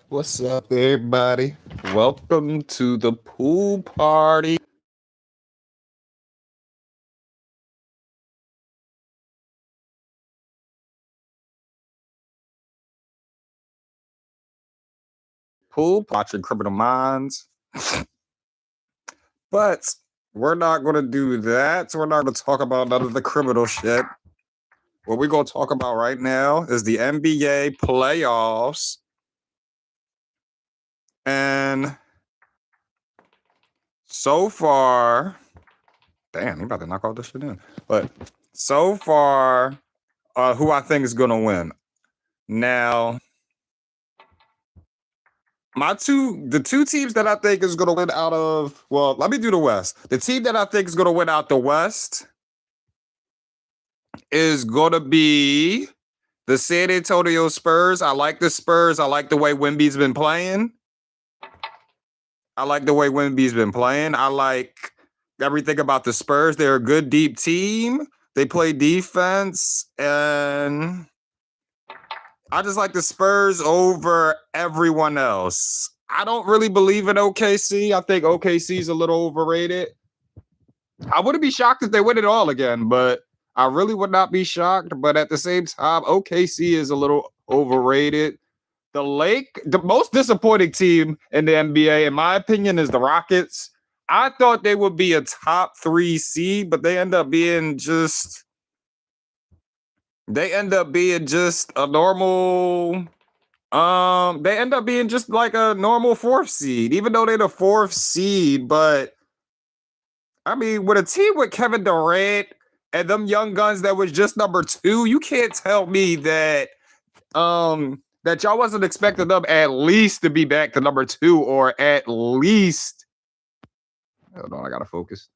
What's up, everybody? Welcome to the pool party. Pool watching Criminal Minds. But we're not going to do that. We're not going to talk about none of the criminal shit. What we're going to talk about right now is the NBA playoffs. And so far, damn, you about to knock all this shit in. But so far, who I think is going to win. Now, the two teams that I think is going to win out of, well, let me do the West. The team that I think is going to win out the West is going to be the San Antonio Spurs. I like the Spurs. I like the way Wemby's been playing. I like everything about the Spurs. They're a good, deep team. They play defense, and I just like the Spurs over everyone else. I don't really believe in OKC. I think OKC is a little overrated. I wouldn't be shocked if they win it all again, but I really would not be shocked. But at the same time, OKC is a little overrated. The most disappointing team in the NBA, in my opinion, is the Rockets. I thought they would be a top 3 seed, but they end up being just a normal. They end up being just like a normal 4th seed, even though they're the 4th seed. But I mean, with a team with Kevin Durant and them young guns that was just number 2, you can't tell me that that y'all wasn't expecting them at least to be back to number 2, or at least. Hold on, I gotta focus.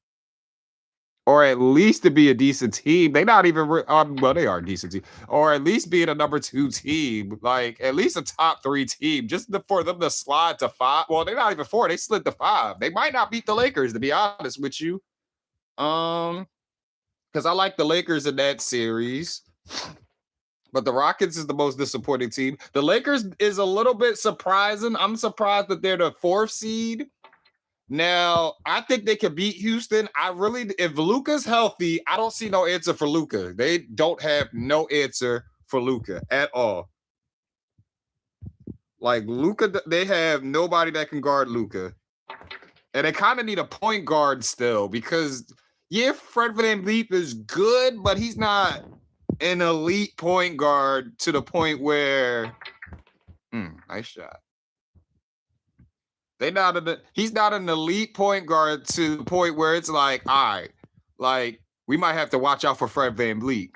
Or at least to be a decent team. They not even well, they are a decent team. Or at least being a number 2 team, like at least a top 3 team, just for them to slide to 5. Well, they're not even 4. They slid to 5. They might not beat the Lakers, to be honest with you. Because I like the Lakers in that series. But the Rockets is the most disappointing team. The Lakers is a little bit surprising. I'm surprised that they're the 4th seed. Now, I think they could beat Houston. If Luka's healthy, I don't see no answer for Luka. They don't have no answer for Luka at all. Like Luka, they have nobody that can guard Luka. And they kind of need a point guard still, because Fred VanVleet is good, but he's not an elite point guard to the point where nice shot. He's not an elite point guard to the point where it's like, all right, like we might have to watch out for Fred VanVleet.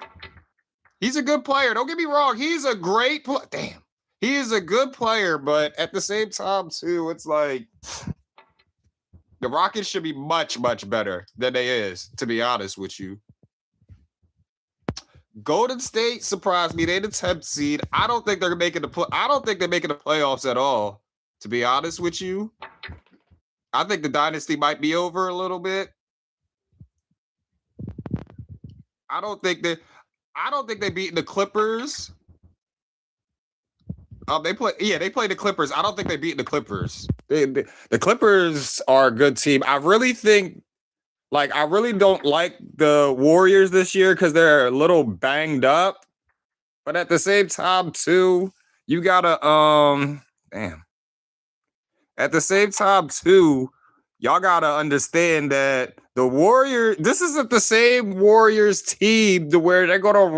He's a good player. Don't get me wrong. He's a great player. Damn. He is a good player, but at the same time, too, it's like the Rockets should be much, much better than they is, to be honest with you. Golden State surprised me. They're the 10th seed. I don't think they're making the playoffs at all, to be honest with you. I think the dynasty might be over a little bit. I don't think they beat the Clippers. They play the Clippers. I don't think they beat the Clippers. The Clippers are a good team. I really don't like the Warriors this year because they're a little banged up. But at the same time, too, you gotta At the same time, too, y'all gotta understand that the Warriors, this isn't the same Warriors team to where they're gonna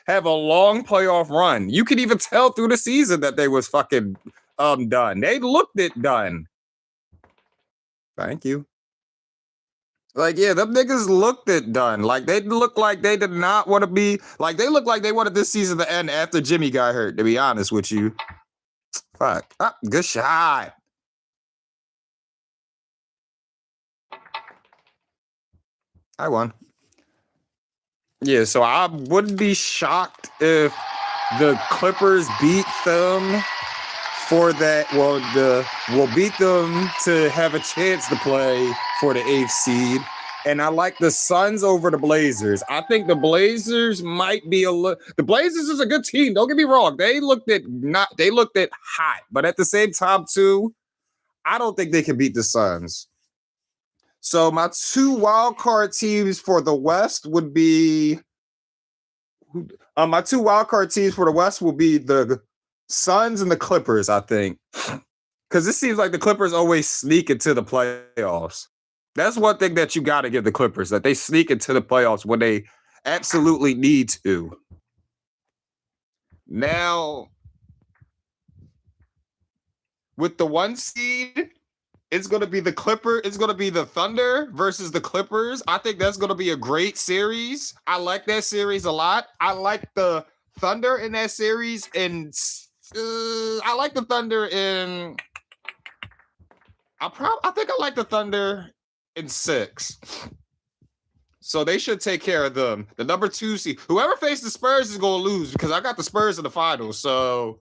have a long playoff run. You can even tell through the season that they was fucking done. They looked it done. Thank you. Like, yeah, them niggas looked it done. Like, they looked like they did not want to be, like, they looked like they wanted this season to end after Jimmy got hurt, to be honest with you. Fuck. Good shot. I won. Yeah, so I wouldn't be shocked if the Clippers beat them for that. We'll beat them to have a chance to play for the 8th seed. And I like the Suns over the Blazers. I think the Blazers might be the Blazers is a good team. Don't get me wrong. They looked at hot, but at the same time, too, I don't think they can beat the Suns. So my two wild card teams for the West would be my two wild card teams for the West will be the Suns and the Clippers, I think. Because it seems like the Clippers always sneak into the playoffs. That's one thing that you got to give the Clippers, that they sneak into the playoffs when they absolutely need to. Now, with the 1 seed, it's going to be the Thunder versus the Clippers. I think that's going to be a great series. I like that series a lot. I like the Thunder in that series, and I like the Thunder in. I think I like the Thunder in 6. So they should take care of them. The number 2 seed, whoever faces the Spurs is going to lose, because I got the Spurs in the finals. So,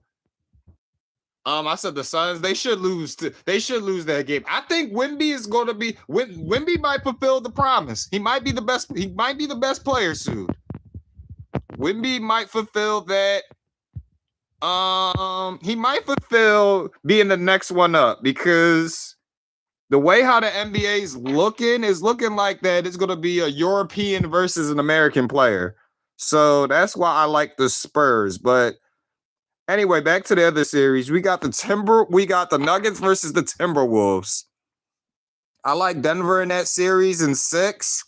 I said the Suns. They should lose. They should lose that game. I think Wemby is going to be. Wemby might fulfill the promise. He might be the best. He might be the best player soon. Wemby might fulfill that. He might fulfill being the next one up, because the way how the NBA is looking like that it's going to be a European versus an American player. So that's why I like the Spurs. But anyway, back to the other series. We got the Nuggets versus the Timberwolves. I like Denver in that series in 6.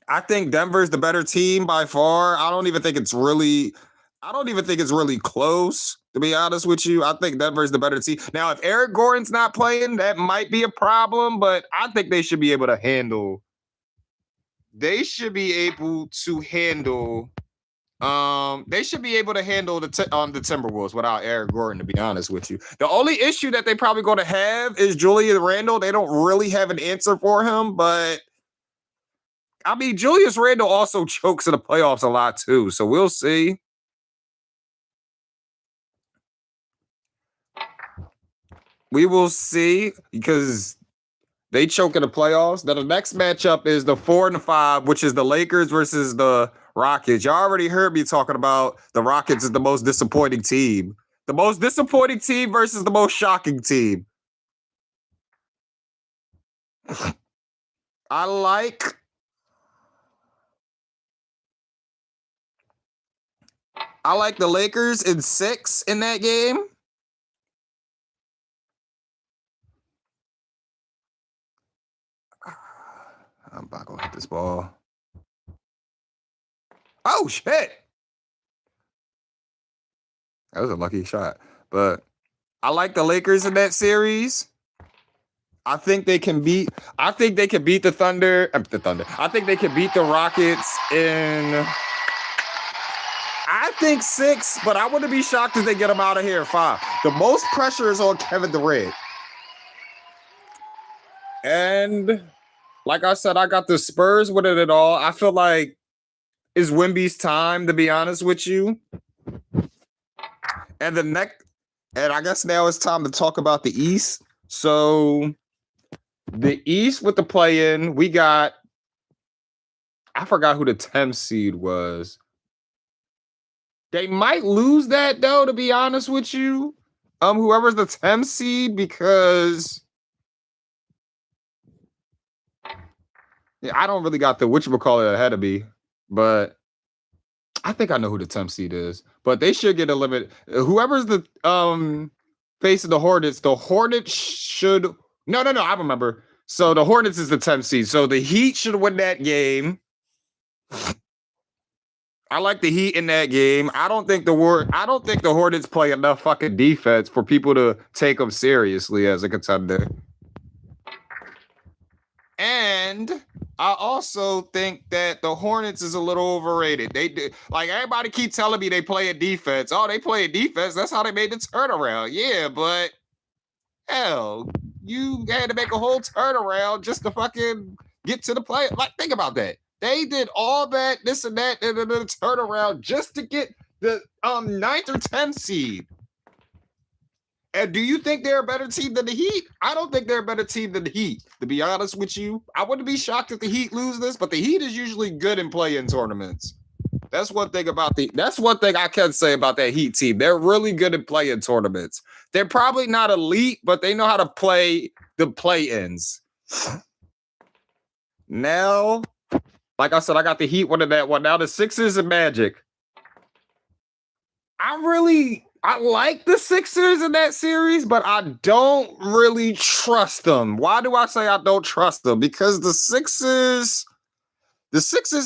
I think Denver's the better team by far. I don't even think it's really close, to be honest with you. I think Denver's the better team. Now, if Eric Gordon's not playing, that might be a problem, but I think they should be able to handle. They should be able to handle. They should be able to handle the Timberwolves without Eric Gordon, to be honest with you. The only issue that they probably going to have is Julius Randle. They don't really have an answer for him, but I mean, Julius Randle also chokes in the playoffs a lot too, so we'll see. We will see, because they choke in the playoffs. Now, the next matchup is the 4 and 5, which is the Lakers versus the Rockets. Y'all already heard me talking about the Rockets is the most disappointing team. The most disappointing team versus the most shocking team. I like the Lakers in 6 in that game. I'm not going to hit this ball. Oh, shit. That was a lucky shot. But I like the Lakers in that series. I think they can beat the Thunder. I think they can beat the Rockets in, I think 6, but I wouldn't be shocked if they get them out of here in 5. The most pressure is on Kevin Durant. And like I said, I got the Spurs with it all. I feel like it's Wemby's time, to be honest with you. And I guess now it's time to talk about the East. So the East with the play-in, we got, I forgot who the 10th seed was. They might lose that though, to be honest with you. Whoever's the 10th seed, because I don't really got the whatchamacallit ahead of me, but I think I know who the 10th seed is. But they should get eliminated. Whoever's the facing the Hornets should. No, I remember. So the Hornets is the 10th seed. So the Heat should win that game. I like the Heat in that game. I don't think the Hornets play enough fucking defense for people to take them seriously as a contender. And I also think that the Hornets is a little overrated. They do, like, everybody keep telling me they play a defense. Oh, they play a defense. That's how they made the turnaround. Yeah, but hell, you had to make a whole turnaround just to fucking get to the play. Like, think about that. They did all that, this and that, and then the turnaround just to get the 9th or 10th seed. And do you think they're a better team than the Heat? I don't think they're a better team than the Heat, to be honest with you. I wouldn't be shocked if the Heat lose this, but the Heat is usually good in play-in tournaments. That's one thing I can say about that Heat team. They're really good at play-in tournaments. They're probably not elite, but they know how to play the play-ins. Now, like I said, I got the Heat winning that one. Now the Sixers and Magic. I like the Sixers in that series, but I don't really trust them. Why do I say I don't trust them? Because the Sixers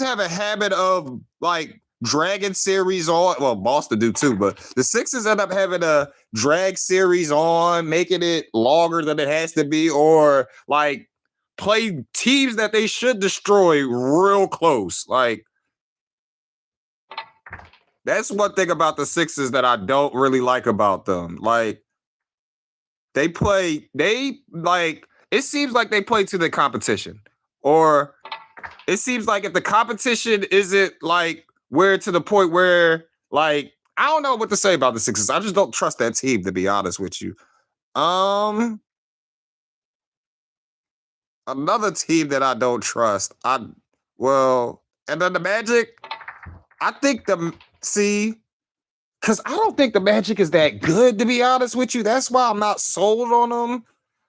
have a habit of like dragging series on. Well, Boston do too, but the Sixers end up having a drag series on, making it longer than it has to be, or like play teams that they should destroy real close. Like, that's one thing about the Sixers that I don't really like about them. Like, it seems like they play to the competition. Or it seems like if the competition isn't like where to the point where, like, I don't know what to say about the Sixers. I just don't trust that team, to be honest with you. Another team that I don't trust. And then the Magic, I think because I don't think the Magic is that good, to be honest with you. That's why I'm not sold on them.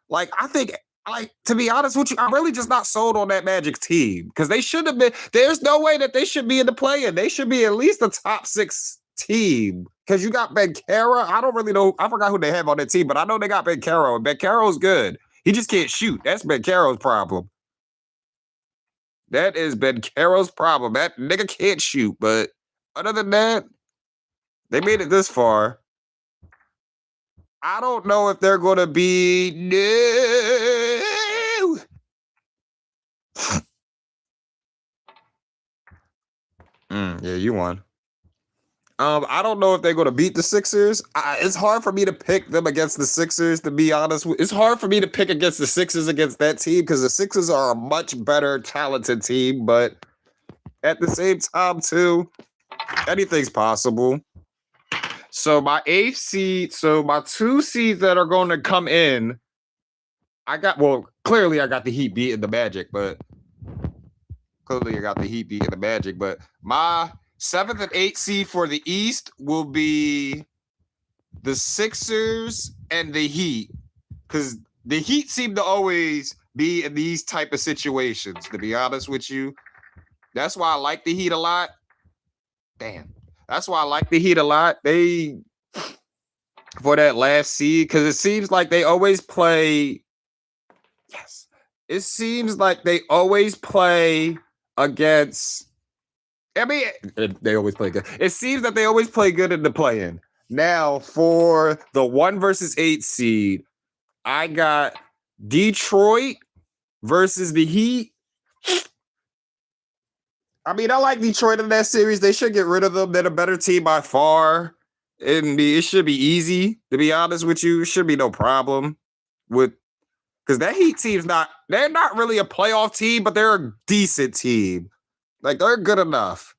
Like, to be honest with you, I'm really just not sold on that Magic team because they should have been. There's no way that they should be in the play-in. They should be at least a top 6 team because you got Benkera. I don't really know. I forgot who they have on that team, but I know they got Benkera. And Benkero's good. He just can't shoot. That's Benkero's problem. That is Benkero's problem. That nigga can't shoot, but other than that, they made it this far. I don't know if they're going to be no. Yeah, you won. I don't know if they're going to beat the Sixers. It's hard for me to pick them against the Sixers, to be honest. It's hard for me to pick against the Sixers against that team because the Sixers are a much better talented team, but at the same time, too, anything's possible. So my 8th seed, my 2 seeds that are going to come in, clearly I got the Heat beating the Magic, but my 7th and 8th seed for the East will be the Sixers and the Heat, because the Heat seem to always be in these type of situations, to be honest with you. That's why I like the Heat a lot. That's why I like the Heat a lot. For that last seed, because it seems like they always play. Yes. It seems like they always play against. I mean, they always play good. It seems that they always play good in the play-in. Now, for the 1 versus 8 seed, I got Detroit versus the Heat. I mean, I like Detroit in that series. They should get rid of them. They're a better team by far. It should be easy, to be honest with you. It should be no problem because that Heat team's they're not really a playoff team, but they're a decent team. Like, they're good enough.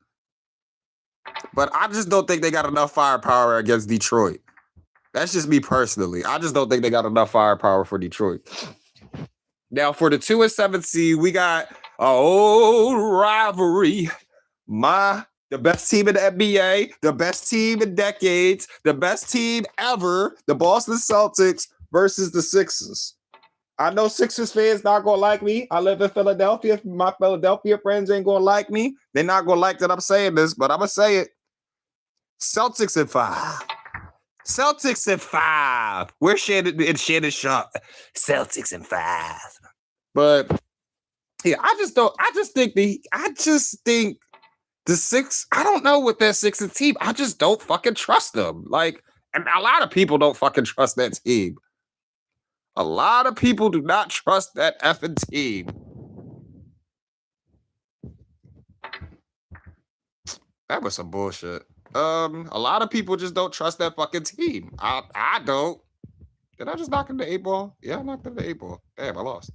But I just don't think they got enough firepower against Detroit. That's just me personally. I just don't think they got enough firepower for Detroit. Now, for the 2 and 7 seed, we got an old rivalry. The best team in the NBA, the best team in decades, the best team ever, the Boston Celtics versus the Sixers. I know Sixers fans not going to like me. I live in Philadelphia. My Philadelphia friends ain't going to like me. They're not going to like that I'm saying this, but I'm going to say it. Celtics in 5. Celtics in 5. We're Shannon Sharp. Celtics in 5. But yeah, I just think the Six, I don't know with that Sixers team. I just don't fucking trust them. Like, and a lot of people don't fucking trust that team. A lot of people do not trust that effing team. That was some bullshit. A lot of people just don't trust that fucking team. I don't. Did I just knock in the 8 ball? Yeah, I knocked in the 8 ball. Damn, I lost.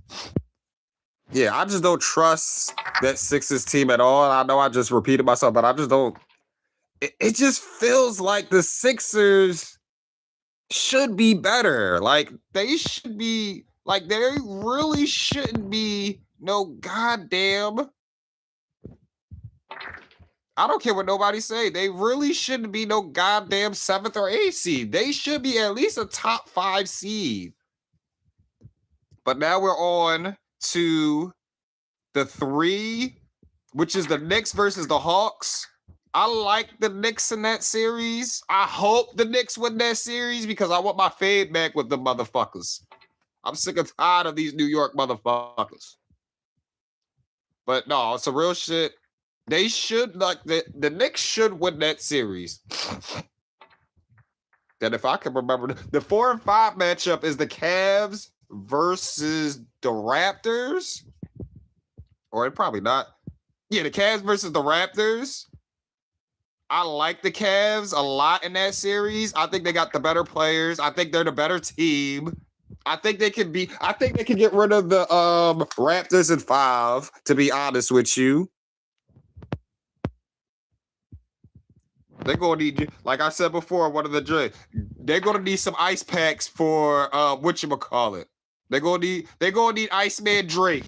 Yeah, I just don't trust that Sixers team at all. I know I just repeated myself, but I just don't. It just feels like the Sixers should be better. Like they should be like they really shouldn't be no goddamn. I don't care what nobody say. They really shouldn't be no goddamn 7th or 8th seed. They should be at least a top 5 seed. But now we're on to the 3, which is the Knicks versus the Hawks. I like the Knicks in that series. I hope the Knicks win that series because I want my fade back with the motherfuckers. I'm sick and tired of these New York motherfuckers. But no, it's a real shit. They should like the Knicks should win that series. That if I can remember, the 4 and 5 matchup is the Cavs versus the Raptors, or probably not. Yeah, the Cavs versus the Raptors. I like the Cavs a lot in that series. I think they got the better players. I think they're the better team. I think they can get rid of the Raptors in 5, to be honest with you. They're gonna need, like I said before, one of the drink. They're gonna need some ice packs for whatchamacallit. They're gonna need Iceman Drake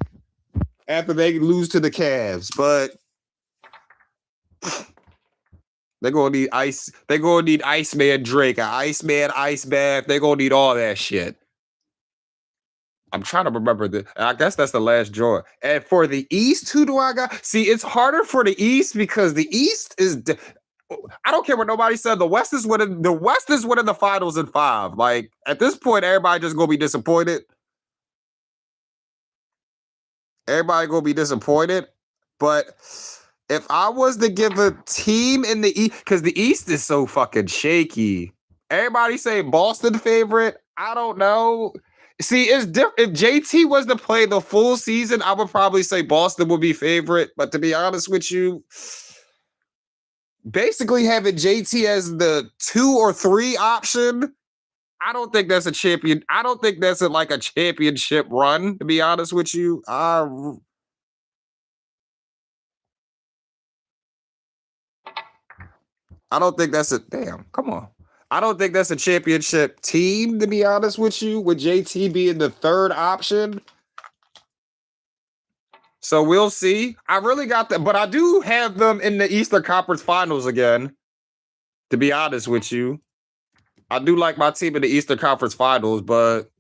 after they lose to the Cavs, but they're gonna need Iceman Drake, an Iceman ice bath. They're gonna need all that shit. I'm trying to remember I guess that's the last draw. And for the East, who do I got? See, it's harder for the East because the East is. I don't care what nobody said. The West is winning. The West is winning the finals in 5. Like at this point, everybody just gonna be disappointed. Everybody gonna be disappointed. But if I was to give a team in the East, because the East is so fucking shaky. Everybody say Boston favorite. I don't know. See, it's different. If JT was to play the full season, I would probably say Boston would be favorite. But to be honest with you, basically having JT as the 2 or 3 option, I don't think that's a champion. I don't think that's like a championship run, to be honest with you. I don't think that's a damn. Come on. I don't think that's a championship team, to be honest with you, with JT being the 3rd option. So we'll see. I really got that, but I do have them in the Eastern Conference Finals again, to be honest with you. I do like my team in the Eastern Conference Finals, but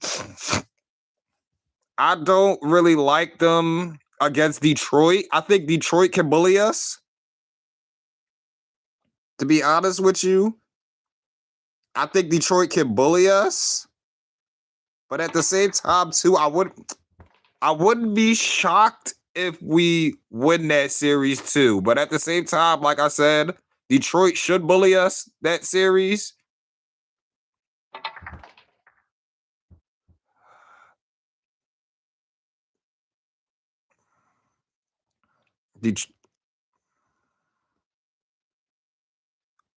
I don't really like them against Detroit. I think Detroit can bully us, to be honest with you. I think Detroit can bully us. But at the same time, too, I wouldn't be shocked if we win that series too. But at the same time, like I said, Detroit should bully us that series.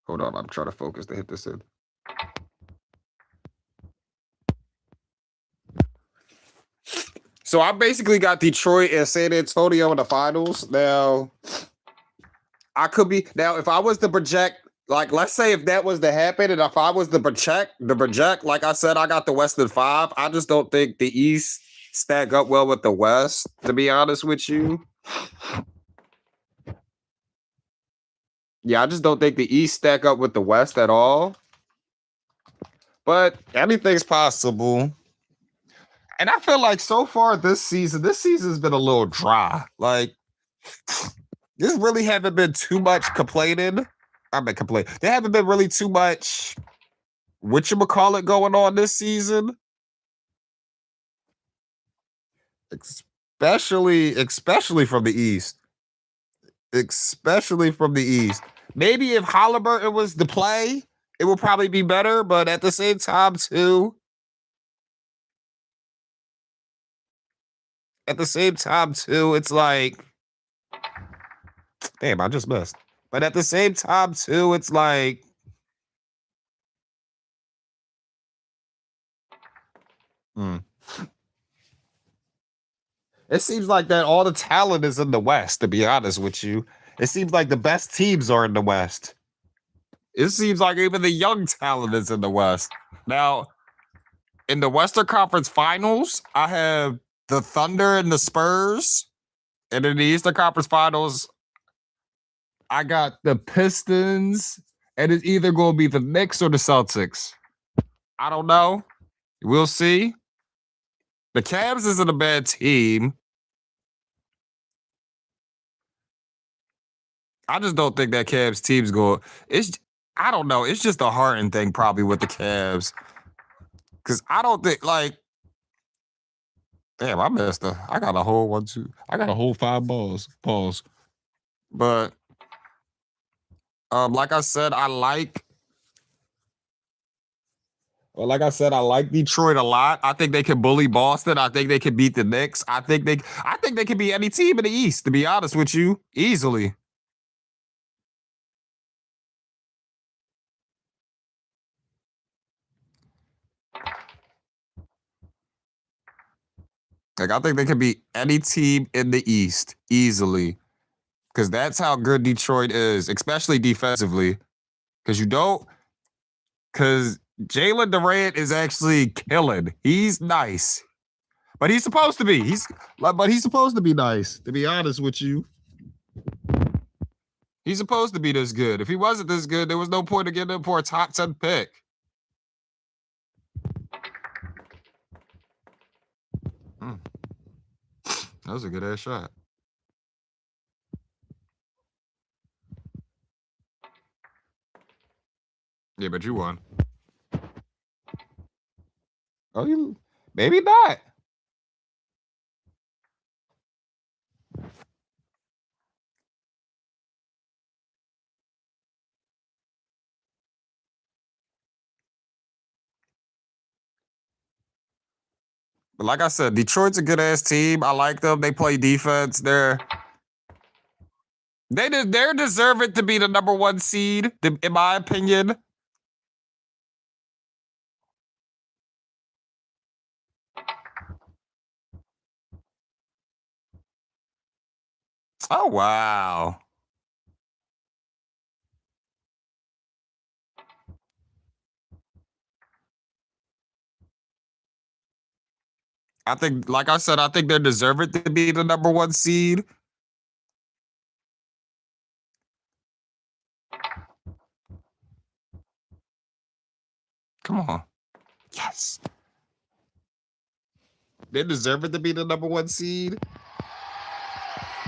Hold on, I'm trying to focus to hit this in. So I basically got Detroit and San Antonio in the finals. Now, I could be if I was to project, like let's say if that was to happen, and if I was to project, like I said, I got the West in 5. I just don't think the East stack up well with the West, to be honest with you. Yeah, I just don't think the East stack up with the West at all. But anything's possible. And I feel like so far this season's been a little dry. Like, this really haven't been too much complaining. I've been complaining. There haven't been really too much whatchamacallit going on this season. Especially from the East. Especially from the East. Maybe if Halliburton was to play, it would probably be better, but at the same time, too. It's like, damn, I just missed. But at the same time, too, it's like, it seems like that all the talent is in the West, to be honest with you. It seems like the best teams are in the West. It seems like even the young talent is in the West. Now, in the Western Conference Finals, I have the Thunder and the Spurs. And in the Eastern Conference Finals, I got the Pistons. And it's either going to be the Knicks or the Celtics. I don't know. We'll see. The Cavs isn't a bad team. I just don't think that Cavs team's going. I don't know. It's just a Harden thing probably with the Cavs. Because I don't think like. Damn, I messed up. I got a whole 1, 2. I got a whole 5 balls. Pause. But like I said, I like Detroit a lot. I think they can bully Boston. I think they can beat the Knicks. I think they can beat any team in the East, to be honest with you, easily. Like I think they can beat any team in the East easily. Because that's how good Detroit is, especially defensively. Because Jalen Durant is actually killing. He's nice. But he's supposed to be. But he's supposed to be nice, to be honest with you. He's supposed to be this good. If he wasn't this good, there was no point in getting him for a top 10 pick. Hmm. That was a good ass shot. Yeah, but you won. Oh, you maybe not. But like I said, Detroit's a good ass team. I like them. They play defense. They're deserving to be the number 1 seed, in my opinion. Oh wow. I think, like I said, I think they're deserving to be the number 1 seed. Come on. Yes. They deserve it to be the number 1 seed.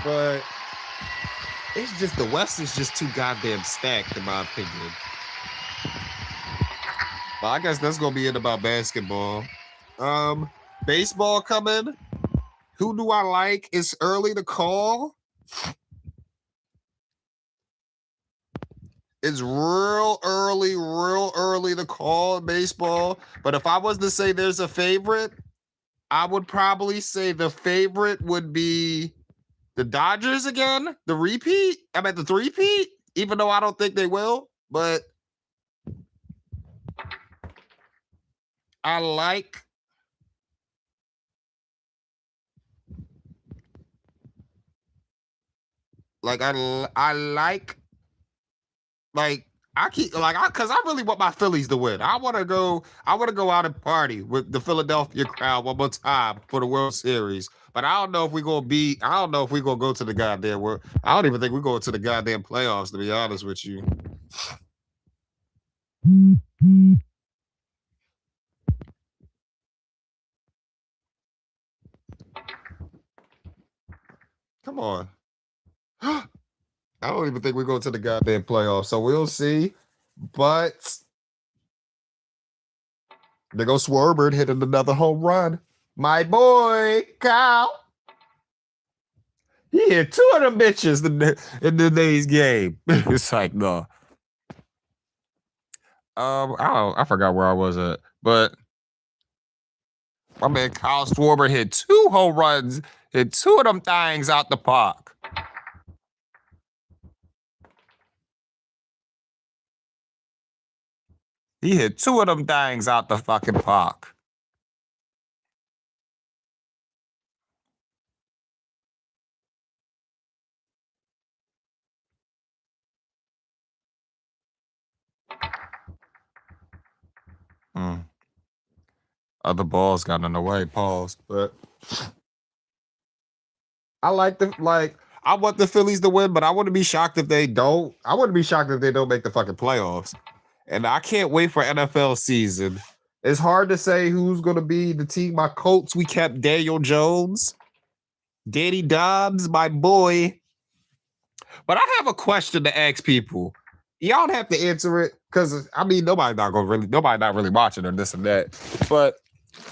But it's just the West is just too goddamn stacked, in my opinion. But I guess that's gonna be it about basketball. Baseball coming. Who do I like? It's early to call. It's real early to call baseball. But if I was to say there's a favorite, I would probably say the favorite would be the Dodgers again. The repeat. I'm at the three-peat, even though I don't think they will. But I like I like I keep because I really want my Phillies to win. I want to go out and party with the Philadelphia crowd one more time for the World Series. But I don't know if we're gonna be. I don't know if we're gonna go to the goddamn world. I don't even think we're going to the goddamn playoffs. To be honest with you. Come on. I don't even think we're going to the goddamn playoffs. So we'll see. But there goes Schwarber hitting another home run. My boy, Kyle. He hit 2 of them bitches in today's game. It's like, no. I forgot where I was at. But my man Kyle Schwarber hit 2 home runs, hit 2 of them things out the park. He hit 2 of them things out the fucking park. Other balls got in the way. Pause. But I I want the Phillies to win, but I wouldn't be shocked if they don't. I wouldn't be shocked if they don't make the fucking playoffs. And I can't wait for NFL season. It's hard to say who's gonna be the team. My Colts, we kept Daniel Jones, Danny Dobbs, my boy. But I have a question to ask people. Y'all don't have to answer it because I mean nobody not really watching or this and that. But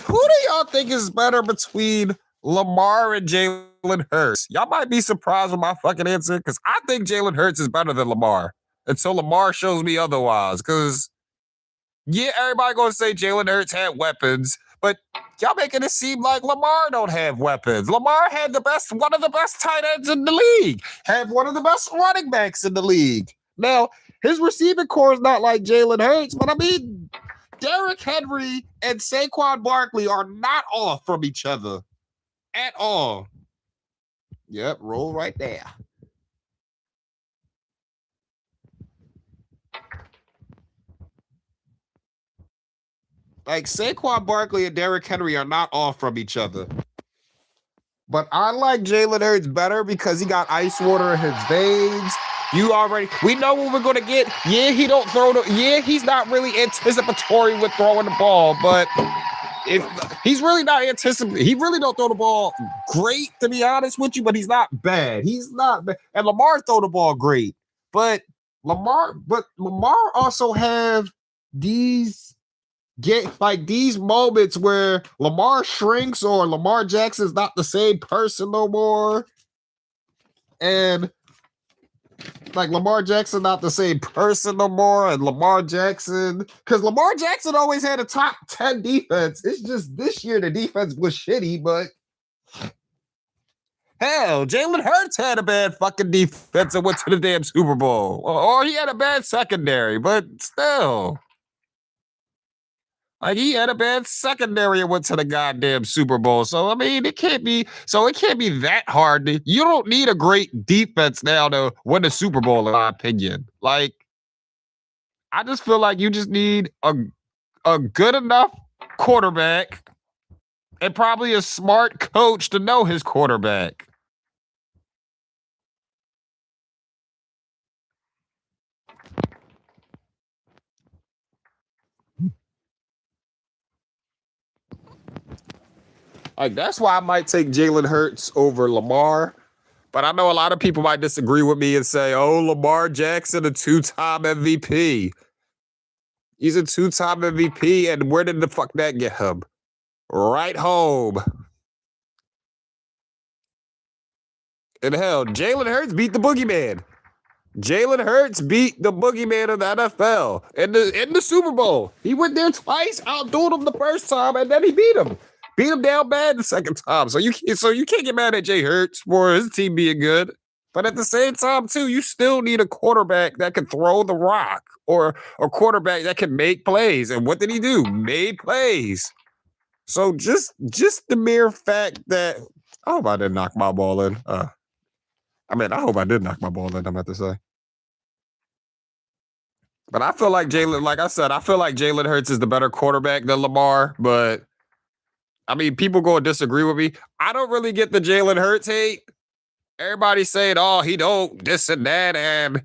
who do y'all think is better between Lamar and Jalen Hurts? Y'all might be surprised with my fucking answer because I think Jalen Hurts is better than Lamar until Lamar shows me otherwise. Because yeah, everybody gonna say Jalen Hurts had weapons, but y'all making it seem like Lamar don't have weapons. Lamar had one of the best tight ends in the league, had one of the best running backs in the league. Now, his receiving core is not like Jalen Hurts, but I mean, Derrick Henry and Saquon Barkley are not off from each other at all. Yep, roll right there. Like Saquon Barkley and Derrick Henry are not off from each other. But I like Jalen Hurts better because he got ice water in his veins. We know what we're gonna get. Yeah, he's not really anticipatory with throwing the ball, but if he's really not anticipating, he really don't throw the ball great, to be honest with you, but he's not bad. He's not bad. And Lamar throw the ball great. But Lamar also have these moments where Lamar shrinks or Lamar Jackson's not the same person no more. And like Lamar Jackson not the same person no more. And Lamar Jackson, because Lamar Jackson always had a top 10 defense. It's just this year the defense was shitty, but hell, Jalen Hurts had a bad fucking defense and went to the damn Super Bowl. Or he had a bad secondary, but still. Like he had a bad secondary and went to the goddamn Super Bowl. So I mean, it can't be that hard. You don't need a great defense now to win a Super Bowl, in my opinion. Like, I just feel like you just need a good enough quarterback and probably a smart coach to know his quarterback. Like, that's why I might take Jalen Hurts over Lamar. But I know a lot of people might disagree with me and say, oh, Lamar Jackson, a two-time MVP. He's a two-time MVP, and where did the fuck that get him? Right home. And hell, Jalen Hurts beat the boogeyman. Jalen Hurts beat the boogeyman of the NFL in the Super Bowl. He went there twice, outdueled him the first time, and then he beat him. Beat him down bad the second time. So you can't get mad at Jay Hurts for his team being good. But at the same time, too, you still need a quarterback that can throw the rock or a quarterback that can make plays. And what did he do? Made plays. So just the mere fact that I hope I didn't knock my ball in. I hope I did knock my ball in, I'm about to say. But I feel like Jalen Hurts is the better quarterback than Lamar, but I mean, people go and disagree with me. I don't really get the Jalen Hurts hate. Everybody's saying, oh, he don't this and that, and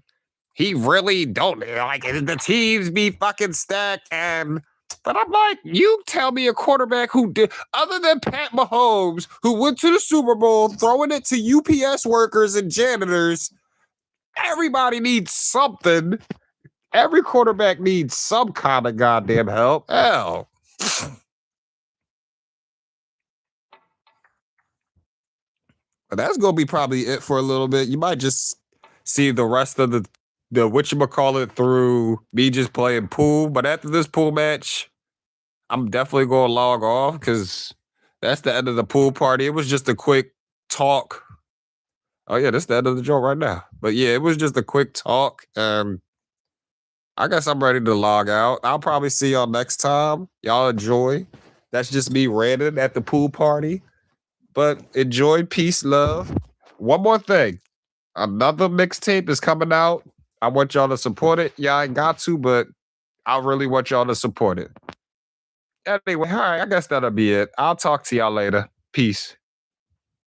he really don't. Like, the teams be fucking stacked. But I'm like, you tell me a quarterback who did, other than Pat Mahomes, who went to the Super Bowl throwing it to UPS workers and janitors, everybody needs something. Every quarterback needs some kind of goddamn help. Hell. But that's gonna be probably it for a little bit. You might just see the rest of the whatchamacallit through me just playing pool. But after this pool match, I'm definitely gonna log off because that's the end of the pool party. It was just a quick talk. Oh yeah, that's the end of the joke right now. But yeah, it was just a quick talk. I guess I'm ready to log out. I'll probably see y'all next time. Y'all enjoy. That's just me ranting at the pool party. But enjoy, peace, love. One more thing. Another mixtape is coming out. I want y'all to support it. Y'all ain't got to, but I really want y'all to support it. Anyway, all right, I guess that'll be it. I'll talk to y'all later. Peace.